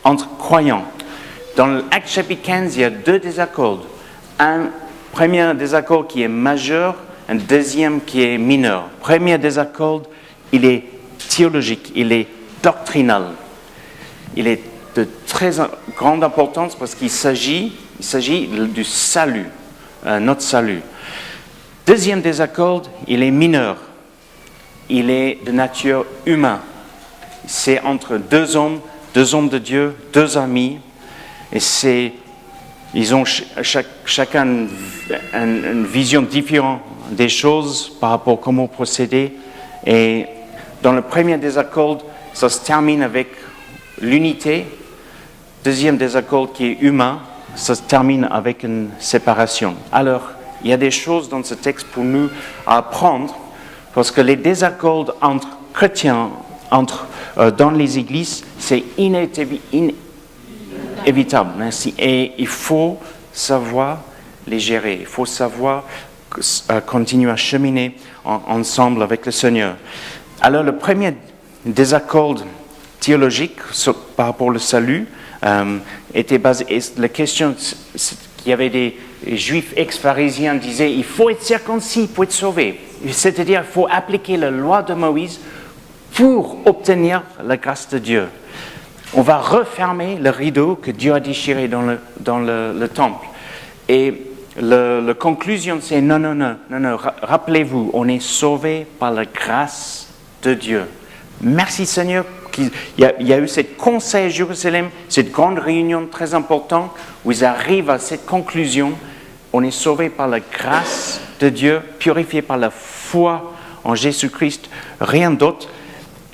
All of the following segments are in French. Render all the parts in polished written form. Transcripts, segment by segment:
entre croyants. Dans l'Acte chapitre 15, il y a deux désaccords. Un premier désaccord qui est majeur, un deuxième qui est mineur. Le premier désaccord, il est théologique, il est doctrinal. Il est de très grande importance parce qu'il s'agit du salut, notre salut. Deuxième désaccord, il est mineur. Il est de nature humaine. C'est entre deux hommes de Dieu, deux amis, et ils ont chacun une vision différente des choses par rapport à comment procéder. Et dans le premier désaccord, ça se termine avec l'unité. Deuxième désaccord qui est humain, ça se termine avec une séparation. Alors, il y a des choses dans ce texte pour nous à apprendre, parce que les désaccords entre chrétiens, dans les églises, c'est inévitable. Et il faut savoir les gérer. Il faut savoir continuer à cheminer ensemble avec le Seigneur. Alors, le premier désaccord théologique par rapport au salut était basé. La question qu'il y avait des juifs ex-pharisiens disaient il faut être circoncis pour être sauvé. C'est-à-dire il faut appliquer la loi de Moïse pour obtenir la grâce de Dieu. On va refermer le rideau que Dieu a déchiré dans le temple. Et la conclusion, c'est non. Rappelez-vous, on est sauvé par la grâce de Dieu. Merci Seigneur qu'il y a eu cette conseil à Jérusalem, cette grande réunion très importante où ils arrivent à cette conclusion. On est sauvé par la grâce de Dieu, purifié par la foi en Jésus-Christ, rien d'autre.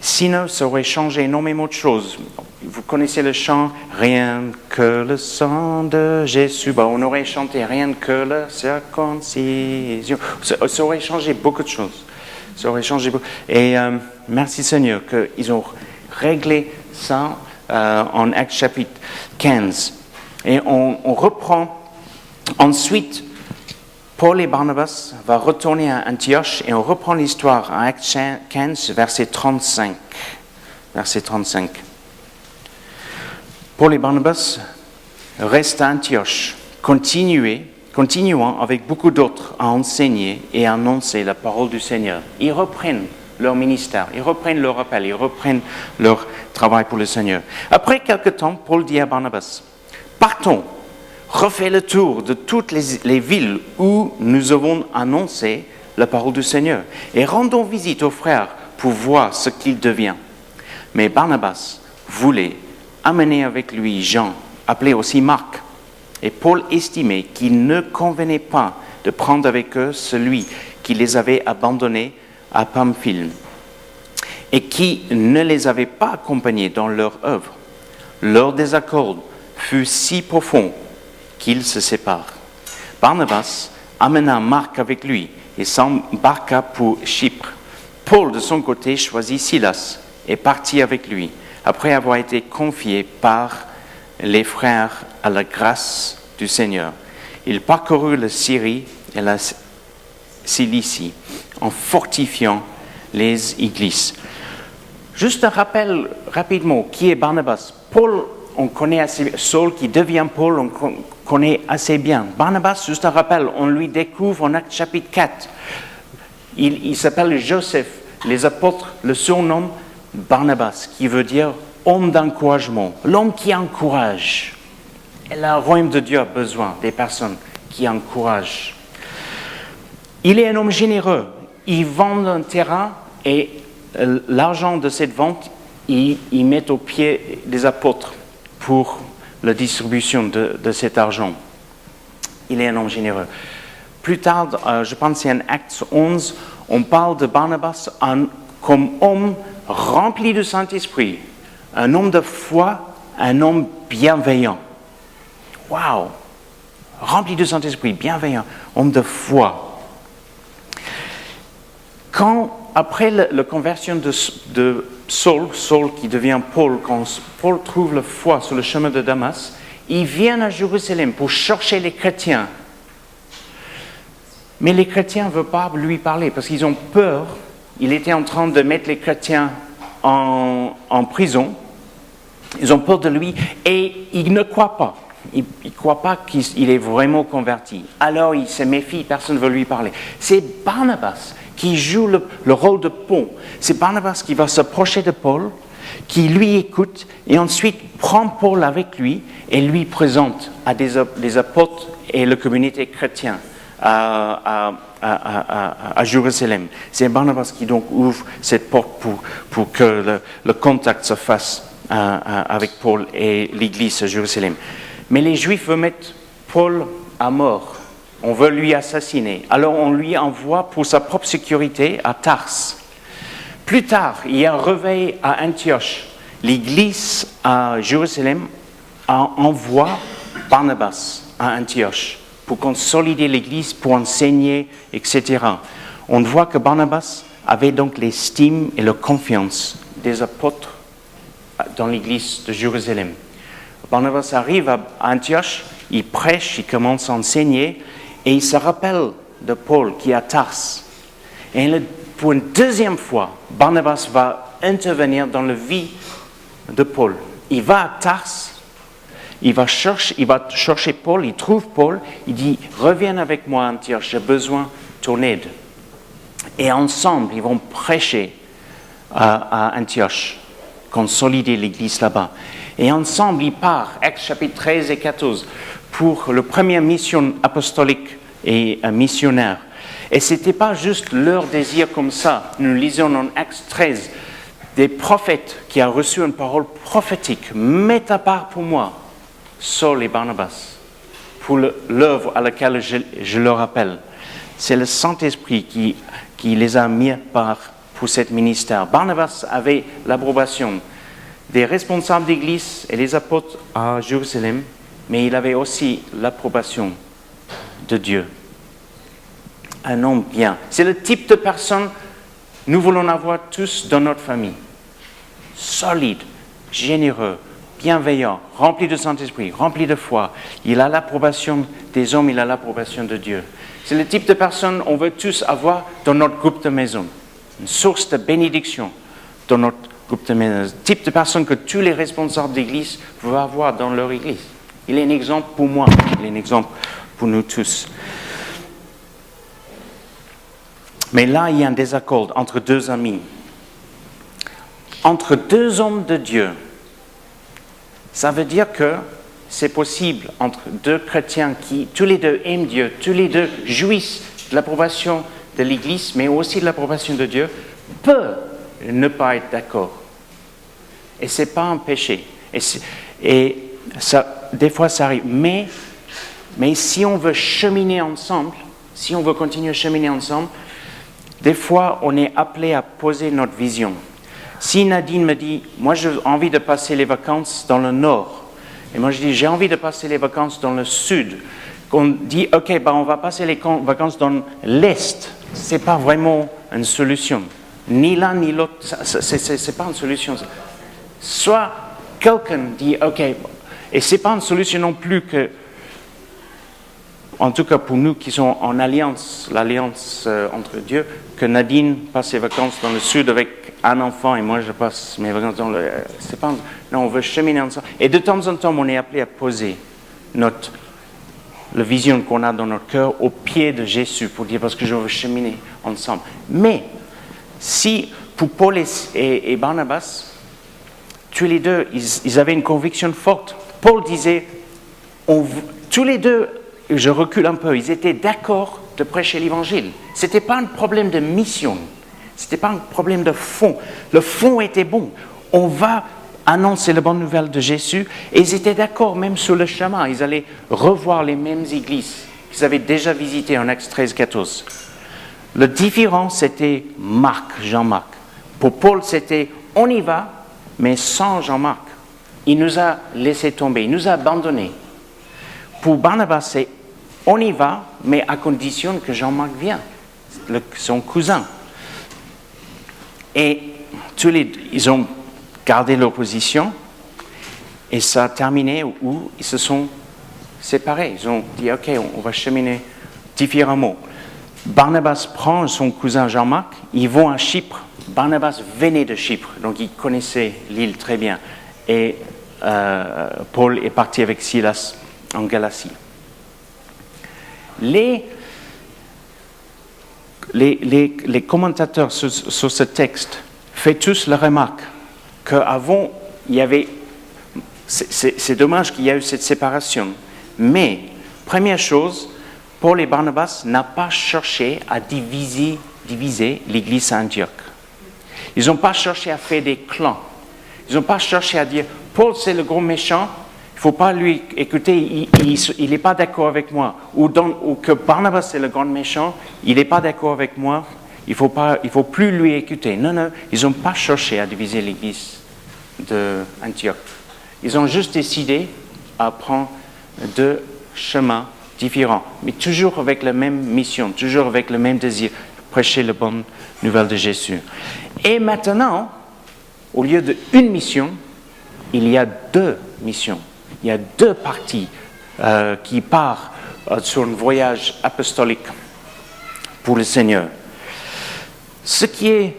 Sinon, ça aurait changé énormément de choses. Vous connaissez le chant « Rien que le sang de Jésus ». On aurait chanté « Rien que la circoncision ». Ça aurait changé beaucoup de choses. Ça aurait changé beaucoup. Et merci Seigneur qu'ils ont réglé ça en Actes chapitre 15. Et on reprend ensuite. Paul et Barnabas vont retourner à Antioche et on reprend l'histoire en Actes 15, verset 35. Verset 35. Paul et Barnabas restent à Antioche, continuant avec beaucoup d'autres à enseigner et à annoncer la parole du Seigneur. Ils reprennent leur ministère, ils reprennent leur appel, ils reprennent leur travail pour le Seigneur. Après quelque temps, Paul dit à Barnabas, « Partons, refais le tour de toutes les villes où nous avons annoncé la parole du Seigneur et rendons visite aux frères pour voir ce qu'il devient. » Mais Barnabas voulait amener avec lui Jean, appelé aussi Marc. Et Paul estimait qu'il ne convenait pas de prendre avec eux celui qui les avait abandonnés à Pamphylie et qui ne les avait pas accompagnés dans leur œuvre. Leur désaccord fut si profond qu'ils se séparent. Barnabas amena Marc avec lui et s'embarqua pour Chypre. Paul, de son côté, choisit Silas et partit avec lui, après avoir été confié par les frères à la grâce du Seigneur. Il parcourut la Syrie et la Cilicie en fortifiant les églises. Juste un rappel rapidement, qui est Barnabas? Paul, on connaît assez bien. Saul qui devient Paul, on connaît assez bien. Barnabas, juste un rappel, on lui découvre en Actes chapitre 4. Il s'appelle Joseph. Les apôtres le surnomment Barnabas, qui veut dire homme d'encouragement, l'homme qui encourage. Et le royaume de Dieu a besoin des personnes qui encouragent. Il est un homme généreux. Il vend un terrain et l'argent de cette vente, il met au pied des apôtres pour la distribution de cet argent. Il est un homme généreux. Plus tard, je pense que c'est en Acte 11, on parle de Barnabas comme homme rempli du Saint-Esprit, un homme de foi, un homme bienveillant. Waouh! Rempli du Saint-Esprit, bienveillant, homme de foi. Après la conversion de Saul qui devient Paul, quand Paul trouve la foi sur le chemin de Damas, il vient à Jérusalem pour chercher les chrétiens. Mais les chrétiens ne veulent pas lui parler parce qu'ils ont peur. Il était en train de mettre les chrétiens en prison Ils ont peur de lui et ils ne croient pas. Ils ne croient pas qu'il est vraiment converti. Alors il se méfie, personne ne veut lui parler. C'est Barnabas qui joue le rôle de pont. C'est Barnabas qui va s'approcher de Paul, qui lui écoute et ensuite prend Paul avec lui et lui présente à des apôtres et la communauté chrétienne à Jérusalem. C'est Barnabas qui donc ouvre cette porte pour que le contact se fasse avec Paul et l'Église à Jérusalem. Mais les Juifs veulent mettre Paul à mort. On veut lui assassiner. Alors on lui envoie pour sa propre sécurité à Tars. Plus tard, il y a un réveil à Antioche. L'Église à Jérusalem envoie Barnabas à Antioche pour consolider l'Église, pour enseigner, etc. On voit que Barnabas avait donc l'estime et la confiance des apôtres dans l'Église de Jérusalem. Barnabas arrive à Antioche, il prêche, il commence à enseigner et il se rappelle de Paul qui est à Tars. Et pour une deuxième fois, Barnabas va intervenir dans la vie de Paul. Il va à Tars, il va chercher Paul, il trouve Paul, il dit « Reviens avec moi à Antioche, j'ai besoin de ton aide ». Et ensemble, ils vont prêcher à Antioche, consolider l'église là-bas. Et ensemble, ils partent, Actes chapitre 13 et 14, pour la première mission apostolique et missionnaire. Et ce n'était pas juste leur désir comme ça. Nous lisons dans Actes 13, des prophètes qui ont reçu une parole prophétique. Mets à part pour moi Saul et Barnabas, pour l'œuvre à laquelle je leur appelle. C'est le Saint-Esprit qui les a mis à part pour ce ministère. Barnabas avait l'approbation des responsables d'église et les apôtres à Jérusalem, mais il avait aussi l'approbation de Dieu. Un homme bien. C'est le type de personne que nous voulons avoir tous dans notre famille. Solide, généreux, bienveillant, rempli de Saint-Esprit, rempli de foi. Il a l'approbation des hommes, il a l'approbation de Dieu. C'est le type de personne qu'on veut tous avoir dans notre groupe de maison. Une source de bénédiction dans notre groupe de maison. Le type de personne que tous les responsables d'église veulent avoir dans leur église. Il est un exemple pour moi, il est un exemple pour nous tous. Mais là, il y a un désaccord entre deux amis. Entre deux hommes de Dieu. Ça veut dire que c'est possible entre deux chrétiens qui, tous les deux aiment Dieu, tous les deux jouissent de l'approbation de l'Église, mais aussi de l'approbation de Dieu, peut ne pas être d'accord. Et ce n'est pas un péché. Et ça, des fois, ça arrive. Mais si on veut cheminer ensemble, si on veut continuer à cheminer ensemble, des fois, on est appelé à poser notre vision. Si Nadine me dit, moi j'ai envie de passer les vacances dans le nord, et moi je dis, j'ai envie de passer les vacances dans le sud, qu'on dit, ok, on va passer les vacances dans l'est, ce n'est pas vraiment une solution. Ni l'un ni l'autre, ce n'est pas une solution. Soit quelqu'un dit, ok, et ce n'est pas une solution non plus que, en tout cas pour nous qui sommes en alliance, l'alliance entre Dieu, que Nadine passe ses vacances dans le sud avec un enfant et moi je passe mes vacances dans le... C'est pas, non, on veut cheminer ensemble. Et de temps en temps, on est appelé à poser la vision qu'on a dans notre cœur au pied de Jésus pour dire parce que je veux cheminer ensemble. Mais si pour Paul et Barnabas, tous les deux, ils avaient une conviction forte. Paul disait, tous les deux, je recule un peu, ils étaient d'accord de prêcher l'évangile. Ce n'était pas un problème de mission, ce n'était pas un problème de fond. Le fond était bon. On va annoncer la bonne nouvelle de Jésus et ils étaient d'accord même sur le chemin. Ils allaient revoir les mêmes églises qu'ils avaient déjà visitées en Actes 13, 14. Le différent, c'était Jean-Marc. Pour Paul, c'était on y va, mais sans Jean-Marc. Il nous a laissé tomber, il nous a abandonnés. Pour Barnabas, c'est on y va, mais à condition que Jean-Marc vienne, son cousin. Et ils ont gardé leur position et ça a terminé où ils se sont séparés. Ils ont dit, ok, on va cheminer différemment. Barnabas prend son cousin Jean-Marc, ils vont à Chypre. Barnabas venait de Chypre, donc il connaissait l'île très bien. Et Paul est parti avec Silas en Galatie. Les commentateurs sur ce texte font tous la remarque qu'avant, il y avait... C'est dommage qu'il y ait eu cette séparation. Mais, première chose, Paul et Barnabas n'ont pas cherché à diviser l'Église à Antioche. Ils n'ont pas cherché à faire des clans. Ils n'ont pas cherché à dire « Paul, c'est le gros méchant, il ne faut pas lui écouter, il n'est pas d'accord avec moi. » ou que Barnabas, c'est le grand méchant, il n'est pas d'accord avec moi, il ne faut plus lui écouter. Non, ils n'ont pas cherché à diviser l'Église d'Antioche. Ils ont juste décidé à prendre deux chemins différents, mais toujours avec la même mission, toujours avec le même désir, prêcher la bonne nouvelle de Jésus. Et maintenant, au lieu d'une mission, il y a deux missions. Il y a deux parties qui partent sur un voyage apostolique pour le Seigneur. Ce qui est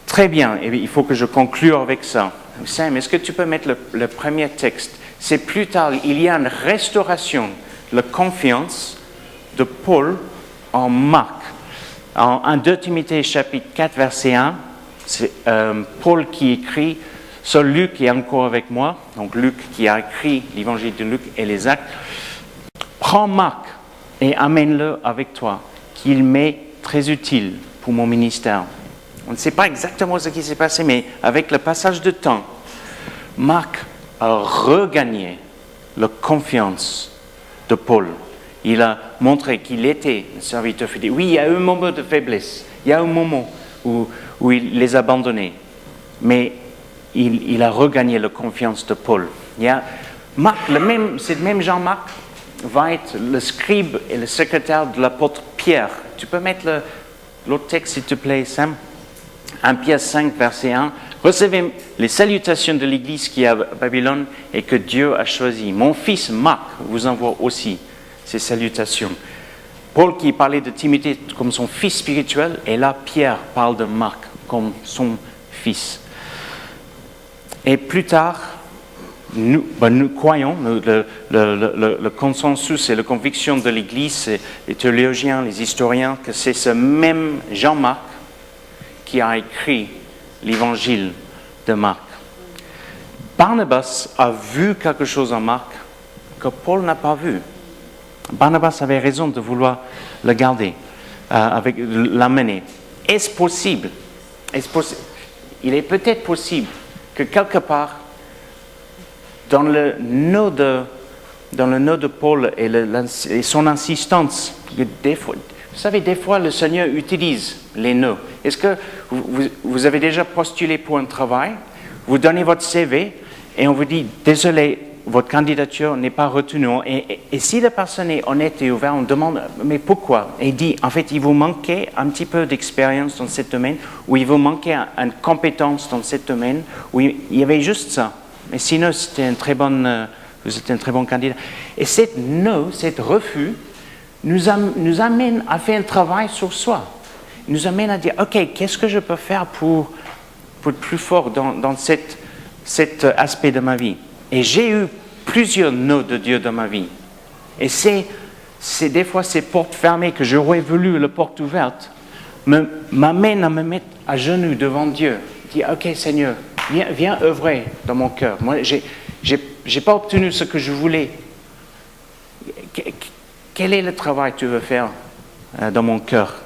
très bien, et il faut que je conclue avec ça. Sam, est-ce que tu peux mettre le premier texte? C'est plus tard, il y a une restauration de la confiance de Paul en Marc. En 2 Timothée chapitre 4, verset 1, c'est Paul qui écrit « Seul Luc est encore avec moi », donc Luc qui a écrit l'évangile de Luc et les actes. « Prends Marc et amène-le avec toi, qu'il m'est très utile pour mon ministère. » On ne sait pas exactement ce qui s'est passé, mais avec le passage de temps, Marc a regagné la confiance de Paul. Il a montré qu'il était un serviteur fidèle. Oui, il y a eu un moment de faiblesse, il y a eu un moment où il les a abandonnés, mais il a regagné la confiance de Paul. Marc, c'est le même Jean-Marc, va être le scribe et le secrétaire de l'apôtre Pierre. Tu peux mettre l'autre texte, s'il te plaît, Sam? 1 Pierre 5, verset 1. Recevez les salutations de l'Église qui est à Babylone et que Dieu a choisi. Mon fils Marc vous envoie aussi ces salutations. Paul qui parlait de Timothée comme son fils spirituel, et là Pierre parle de Marc comme son fils. Et plus tard, nous croyons, le consensus et la conviction de l'Église, les théologiens, les historiens, que c'est ce même Jean-Marc qui a écrit l'évangile de Marc. Barnabas a vu quelque chose en Marc que Paul n'a pas vu. Barnabas avait raison de vouloir le garder, l'amener. Est-ce possible? Il est peut-être possible que quelque part, dans le nœud de Paul et son insistance, vous savez, des fois, le Seigneur utilise les nœuds. Est-ce que vous avez déjà postulé pour un travail, vous donnez votre CV et on vous dit « Désolé, votre candidature n'est pas retenue. » Et si la personne est honnête et ouverte, on demande « Mais pourquoi ?» Et il dit « En fait, il vous manquait un petit peu d'expérience dans ce domaine, ou il vous manquait une compétence dans ce domaine, ou il y avait juste ça. Mais sinon, vous êtes un très bon candidat. » Et cette refus nous amène à faire un travail sur soi. Il nous amène à dire, OK, qu'est-ce que je peux faire pour être plus fort dans cet aspect de ma vie? Et j'ai eu plusieurs noms de Dieu dans ma vie. Et c'est des fois ces portes fermées que j'aurais voulu, la porte ouverte, m'amène à me mettre à genoux devant Dieu. Dire, OK, Seigneur, viens œuvrer dans mon cœur. Moi, j'ai pas obtenu ce que je voulais. Quel est le travail que tu veux faire dans mon cœur?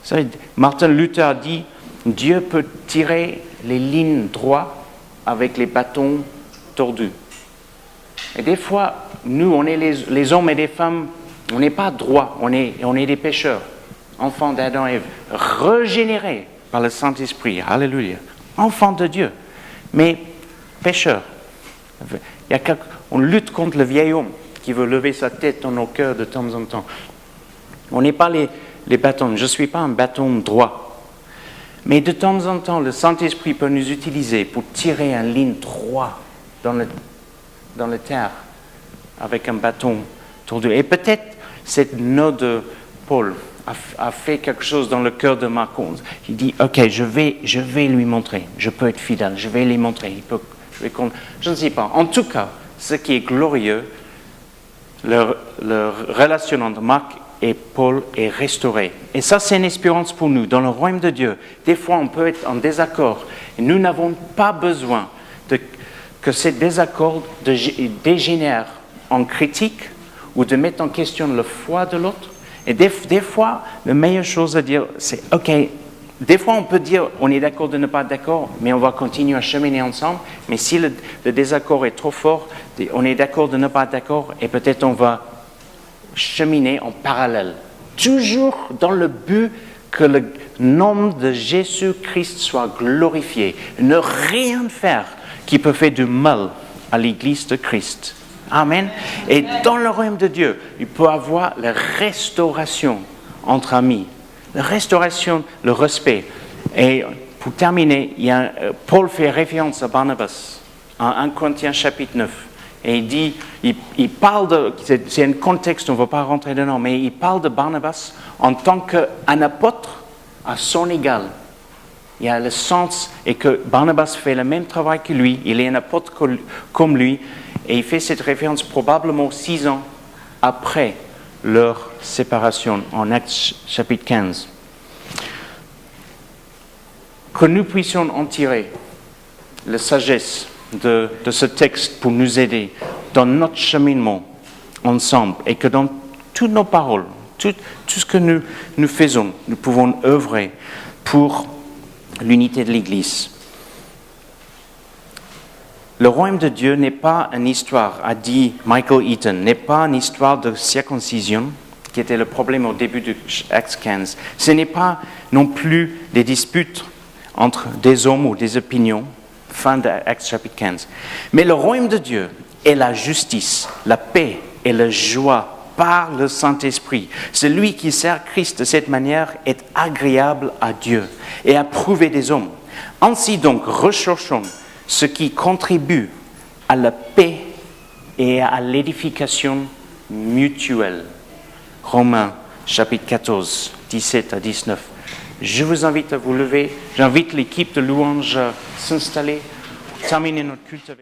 Vous savez, Martin Luther a dit, Dieu peut tirer les lignes droites avec les bâtons tordus. Et des fois, nous, on est les hommes et les femmes, on n'est pas droits, on est des pécheurs, enfants d'Adam et Ève, régénérés par le Saint-Esprit. Alléluia. Enfants de Dieu, mais pécheurs. On lutte contre le vieil homme qui veut lever sa tête dans nos cœurs de temps en temps. On n'est pas les bâtons. Je ne suis pas un bâton droit. Mais de temps en temps, le Saint-Esprit peut nous utiliser pour tirer une ligne droite dans la terre avec un bâton tordu. Et peut-être cette note de Paul a fait quelque chose dans le cœur de Marc 11. Il dit, OK, je vais lui montrer. Je peux être fidèle. Je vais lui montrer. Il peut je ne sais pas. En tout cas, ce qui est glorieux, leur relation entre Marc et Paul est restaurée. Et ça, c'est une espérance pour nous. Dans le royaume de Dieu, des fois, on peut être en désaccord. Et nous n'avons pas besoin que ces désaccords dégénèrent en critique ou de mettre en question la foi de l'autre. Et des fois, la meilleure chose à dire, c'est « OK ». Des fois, on peut dire on est d'accord de ne pas être d'accord, mais on va continuer à cheminer ensemble. Mais si le désaccord est trop fort, on est d'accord de ne pas être d'accord et peut-être on va cheminer en parallèle. Toujours dans le but que le nom de Jésus-Christ soit glorifié. Ne rien faire qui peut faire du mal à l'Église de Christ. Amen. Et dans le royaume de Dieu, il peut y avoir la restauration entre amis. La restauration, le respect. Et pour terminer, Paul fait référence à Barnabas en 1 Corinthiens chapitre 9. Et il dit, il parle c'est un contexte, on ne va pas rentrer dedans, mais il parle de Barnabas en tant qu'un apôtre à son égal. Il y a le sens, et que Barnabas fait le même travail que lui, il est un apôtre comme lui, et il fait cette référence probablement 6 ans après leur séparation en Actes chapitre 15. Que nous puissions en tirer la sagesse de ce texte pour nous aider dans notre cheminement ensemble et que dans toutes nos paroles, tout ce que nous faisons, nous pouvons œuvrer pour l'unité de l'Église. Le royaume de Dieu n'est pas une histoire, a dit Michael Eaton, n'est pas une histoire de circoncision, qui était le problème au début de Actes 15. Ce n'est pas non plus des disputes entre des hommes ou des opinions, fin d'Actes chapitre 15. Mais le royaume de Dieu est la justice, la paix et la joie par le Saint-Esprit. Celui qui sert Christ de cette manière est agréable à Dieu et approuvé des hommes. Ainsi donc, recherchons ce qui contribue à la paix et à l'édification mutuelle. Romains chapitre 14, 17 à 19. Je vous invite à vous lever. J'invite l'équipe de louange à s'installer, terminer notre culte avec